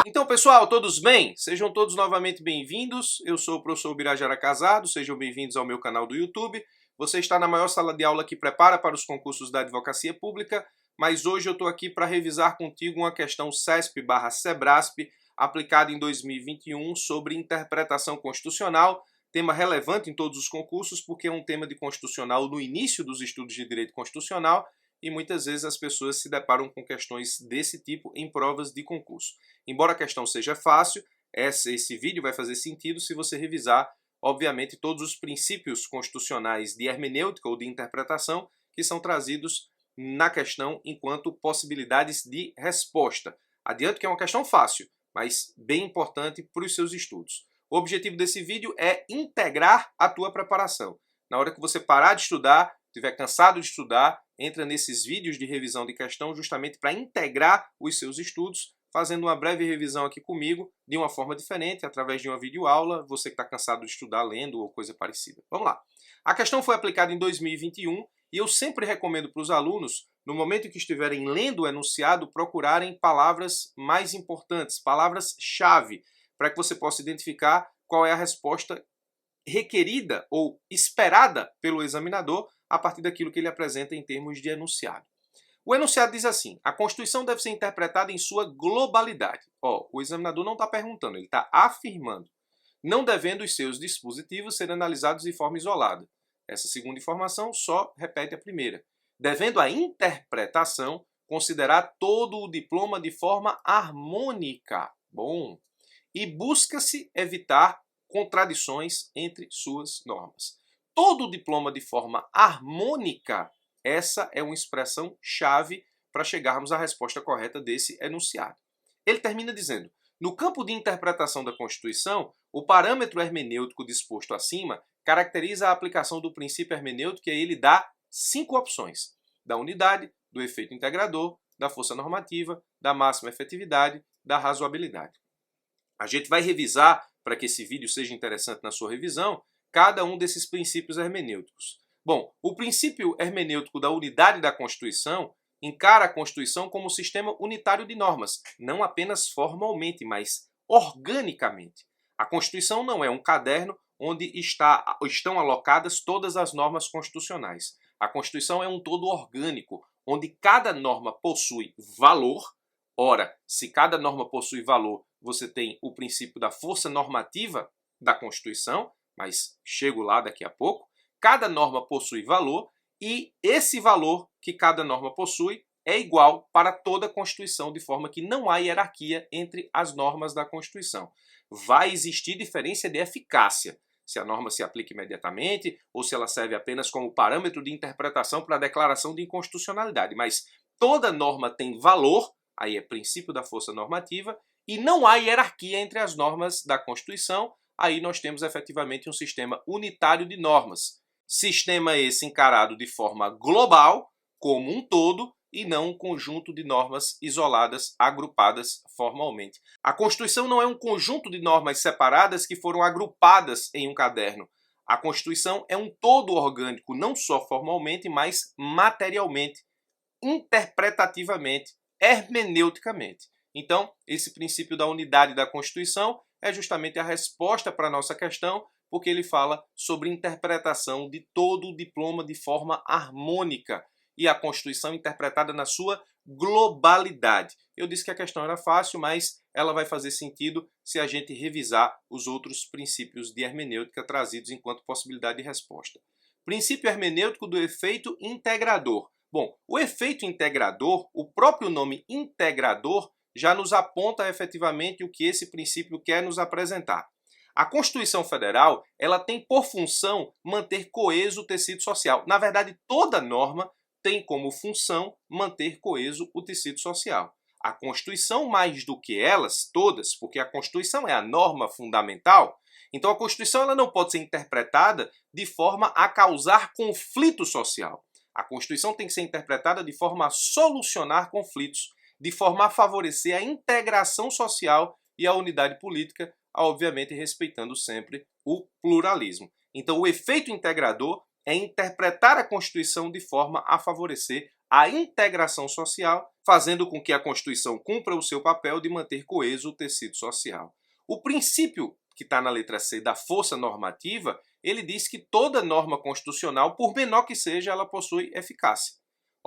Então, pessoal, todos bem? Sejam todos novamente bem-vindos. Eu sou o professor Birajara Casado, sejam bem-vindos ao meu canal do YouTube. Você está na maior sala de aula que prepara para os concursos da advocacia pública, mas hoje eu estou aqui para revisar contigo uma questão CESP/SEBRASP aplicada em 2021 sobre interpretação constitucional, tema relevante em todos os concursos porque é um tema de constitucional no início dos estudos de direito constitucional e muitas vezes as pessoas se deparam com questões desse tipo em provas de concurso. Embora a questão seja fácil, esse vídeo vai fazer sentido se você revisar, obviamente, todos os princípios constitucionais de hermenêutica ou de interpretação que são trazidos na questão enquanto possibilidades de resposta. Adianto que é uma questão fácil, mas bem importante para os seus estudos. O objetivo desse vídeo é integrar a tua preparação. Na hora que você parar de estudar, estiver cansado de estudar, entra nesses vídeos de revisão de questão justamente para integrar os seus estudos, fazendo uma breve revisão aqui comigo, de uma forma diferente, através de uma videoaula, você que está cansado de estudar lendo ou coisa parecida. Vamos lá. A questão foi aplicada em 2021 e eu sempre recomendo para os alunos, no momento em que estiverem lendo o enunciado, procurarem palavras mais importantes, palavras-chave, para que você possa identificar qual é a resposta requerida ou esperada pelo examinador a partir daquilo que ele apresenta em termos de enunciado. O enunciado diz assim: a Constituição deve ser interpretada em sua globalidade. O examinador não está perguntando, ele está afirmando, não devendo os seus dispositivos ser analisados de forma isolada. Essa segunda informação só repete a primeira. Devendo a interpretação considerar todo o diploma de forma harmônica. Bom. E busca-se evitar contradições entre suas normas. Todo o diploma de forma harmônica, essa é uma expressão chave para chegarmos à resposta correta desse enunciado. Ele termina dizendo: no campo de interpretação da Constituição, o parâmetro hermenêutico disposto acima caracteriza a aplicação do princípio hermenêutico e ele dá 5 opções: da unidade, do efeito integrador, da força normativa, da máxima efetividade, da razoabilidade. A gente vai revisar, para que esse vídeo seja interessante na sua revisão, cada um desses princípios hermenêuticos. Bom, o princípio hermenêutico da unidade da Constituição encara a Constituição como um sistema unitário de normas, não apenas formalmente, mas organicamente. A Constituição não é um caderno onde estão alocadas todas as normas constitucionais. A Constituição é um todo orgânico, onde cada norma possui valor. Ora, se cada norma possui valor, você tem o princípio da força normativa da Constituição, mas chego lá daqui a pouco. Cada norma possui valor e esse valor que cada norma possui é igual para toda a Constituição, de forma que não há hierarquia entre as normas da Constituição. Vai existir diferença de eficácia, se a norma se aplica imediatamente ou se ela serve apenas como parâmetro de interpretação para a declaração de inconstitucionalidade, mas toda norma tem valor, aí é princípio da força normativa, e não há hierarquia entre as normas da Constituição, aí nós temos efetivamente um sistema unitário de normas. Sistema esse encarado de forma global, como um todo, e não um conjunto de normas isoladas, agrupadas formalmente. A Constituição não é um conjunto de normas separadas que foram agrupadas em um caderno. A Constituição é um todo orgânico, não só formalmente, mas materialmente, interpretativamente, hermeneuticamente. Então, esse princípio da unidade da Constituição é justamente a resposta para a nossa questão, porque ele fala sobre interpretação de todo o diploma de forma harmônica e a Constituição interpretada na sua globalidade. Eu disse que a questão era fácil, mas ela vai fazer sentido se a gente revisar os outros princípios de hermenêutica trazidos enquanto possibilidade de resposta. Princípio hermenêutico do efeito integrador. Bom, o efeito integrador, o próprio nome integrador, já nos aponta efetivamente o que esse princípio quer nos apresentar. A Constituição Federal, ela tem por função manter coeso o tecido social. Na verdade, toda norma tem como função manter coeso o tecido social. A Constituição, mais do que elas todas, porque a Constituição é a norma fundamental, então a Constituição ela não pode ser interpretada de forma a causar conflito social. A Constituição tem que ser interpretada de forma a solucionar conflitos, de forma a favorecer a integração social e a unidade política, obviamente respeitando sempre o pluralismo. Então, o efeito integrador é interpretar a Constituição de forma a favorecer a integração social, fazendo com que a Constituição cumpra o seu papel de manter coeso o tecido social. O princípio que está na letra C da força normativa, ele diz que toda norma constitucional, por menor que seja, ela possui eficácia.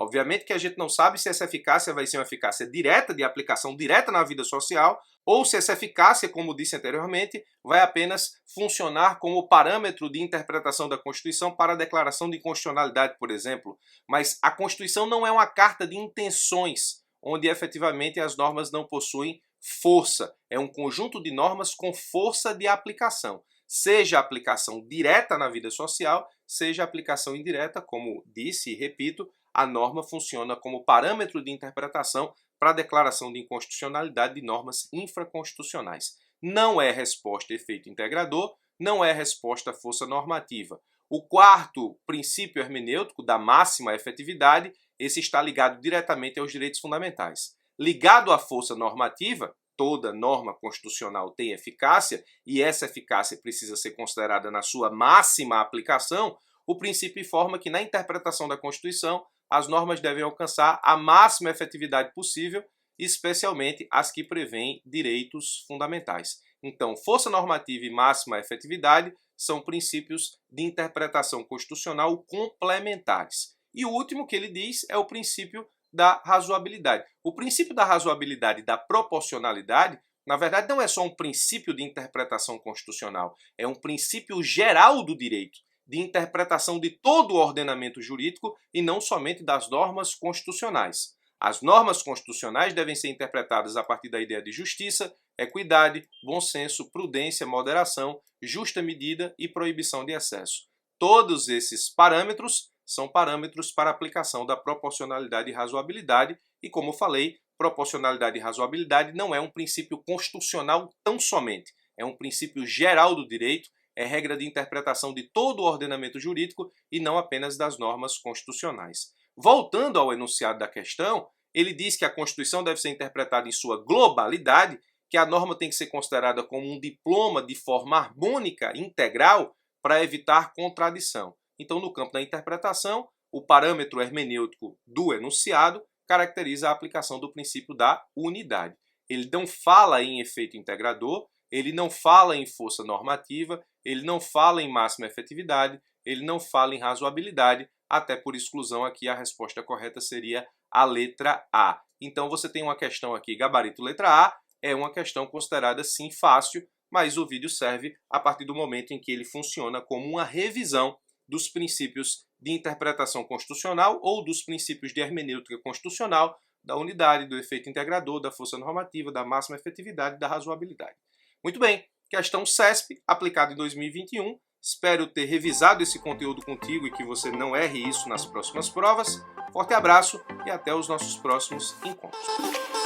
Obviamente que a gente não sabe se essa eficácia vai ser uma eficácia direta, de aplicação direta na vida social, ou se essa eficácia, como disse anteriormente, vai apenas funcionar como parâmetro de interpretação da Constituição para a declaração de inconstitucionalidade, por exemplo. Mas a Constituição não é uma carta de intenções, onde efetivamente as normas não possuem força. É um conjunto de normas com força de aplicação. Seja aplicação direta na vida social, seja aplicação indireta, como disse e repito, a norma funciona como parâmetro de interpretação para a declaração de inconstitucionalidade de normas infraconstitucionais. Não é resposta efeito integrador, não é resposta força normativa. O quarto princípio hermenêutico da máxima efetividade, esse está ligado diretamente aos direitos fundamentais. Ligado à força normativa, toda norma constitucional tem eficácia e essa eficácia precisa ser considerada na sua máxima aplicação, o princípio informa que na interpretação da Constituição as normas devem alcançar a máxima efetividade possível, especialmente as que prevêem direitos fundamentais. Então, força normativa e máxima efetividade são princípios de interpretação constitucional complementares. E o último que ele diz é o princípio da razoabilidade. O princípio da razoabilidade e da proporcionalidade, na verdade, não é só um princípio de interpretação constitucional, é um princípio geral do direito, de interpretação de todo o ordenamento jurídico e não somente das normas constitucionais. As normas constitucionais devem ser interpretadas a partir da ideia de justiça, equidade, bom senso, prudência, moderação, justa medida e proibição de excesso. Todos esses parâmetros são parâmetros para a aplicação da proporcionalidade e razoabilidade e, como falei, proporcionalidade e razoabilidade não é um princípio constitucional tão somente, é um princípio geral do direito, é regra de interpretação de todo o ordenamento jurídico e não apenas das normas constitucionais. Voltando ao enunciado da questão, ele diz que a Constituição deve ser interpretada em sua globalidade, que a norma tem que ser considerada como um diploma de forma harmônica, integral, para evitar contradição. Então, no campo da interpretação, o parâmetro hermenêutico do enunciado caracteriza a aplicação do princípio da unidade. Ele não fala em efeito integrador, ele não fala em força normativa, ele não fala em máxima efetividade, ele não fala em razoabilidade, até por exclusão aqui a resposta correta seria a letra A. Então você tem uma questão aqui, gabarito letra A, é uma questão considerada sim fácil, mas o vídeo serve a partir do momento em que ele funciona como uma revisão dos princípios de interpretação constitucional ou dos princípios de hermenêutica constitucional, da unidade, do efeito integrador, da força normativa, da máxima efetividade e da razoabilidade. Muito bem, questão CESP, aplicada em 2021. Espero ter revisado esse conteúdo contigo e que você não erre isso nas próximas provas. Forte abraço e até os nossos próximos encontros.